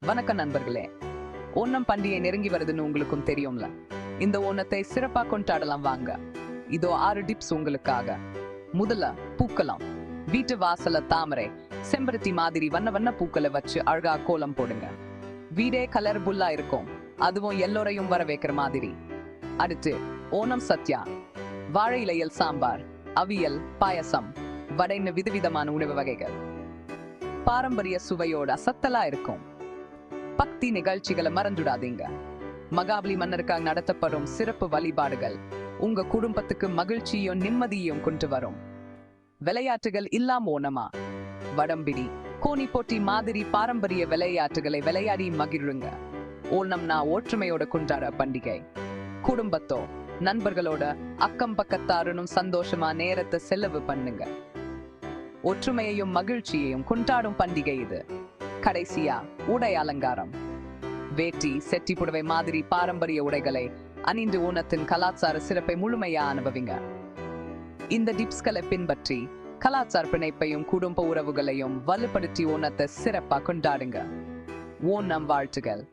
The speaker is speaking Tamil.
வணக்கம் நண்பர்களே. ஓணம் பண்டிகை நெருங்கி வருதுன்னு உங்களுக்கும் தெரியும்ல. இந்த ஓணத்தை சிறப்பா கொண்டாடலாம் வாங்க. இதோ 6 டிப்ஸ் உங்களுக்காக. முதல்ல பூக்கலாம். வீட்டு வாசல தாமரை, செம்பருத்தி மாதிரி வண்ண வண்ண பூக்களை வச்சு அழகா கோலம் போடுங்க. வீடே கலர்ஃபுல்லா இருக்கும், அதுவும் எல்லோரையும் வர வைக்கிற மாதிரி. அடுத்து ஓணம் சத்யா. வாழை இலையில் சாம்பார், அவியல், பாயசம், வடைன்னு விதவிதமான உணவு வகைகள் பாரம்பரிய சுவையோட அசத்தலா இருக்கும். பக்தி நிகழ்ச்சிகளை மறந்துடாதீங்க. மகாபலி மன்னருக்காக நடத்தப்படும் சிறப்பு வழிபாடுகள் உங்க குடும்பத்துக்கு மகிழ்ச்சியும் நிம்மதியும் கொண்டு வரும். விளையாட்டுகள் இல்லாம ஓணமா? வடம்பிடி, கோணி போட்டி மாதிரி பாரம்பரிய விளையாட்டுகளை விளையாடி மகிழுங்க. ஓணம்னா ஒற்றுமையோட கொண்டாட பண்டிகை. குடும்பத்தோ நண்பர்களோட அக்கம் பக்கத்தாருனும் சந்தோஷமா நேரத்தை செலவு பண்ணுங்க. ஒற்றுமையையும் மகிழ்ச்சியையும் கொண்டாடும் பண்டிகை இது. கடைசியா உடை அலங்காரம். வேட்டி, செட்டி புடவை மாதிரி பாரம்பரிய உடைகளை அணிந்து ஓணத்தின் கலாச்சார சிறப்பை முழுமையா அனுபவிங்க. இந்த டிப்ஸ்களை பின்பற்றி கலாச்சார பிணைப்பையும் குடும்ப உறவுகளையும் வலுப்படுத்தி ஓணத்தை சிறப்பா கொண்டாடுங்க. ஓணம் வாழ்த்துகள்.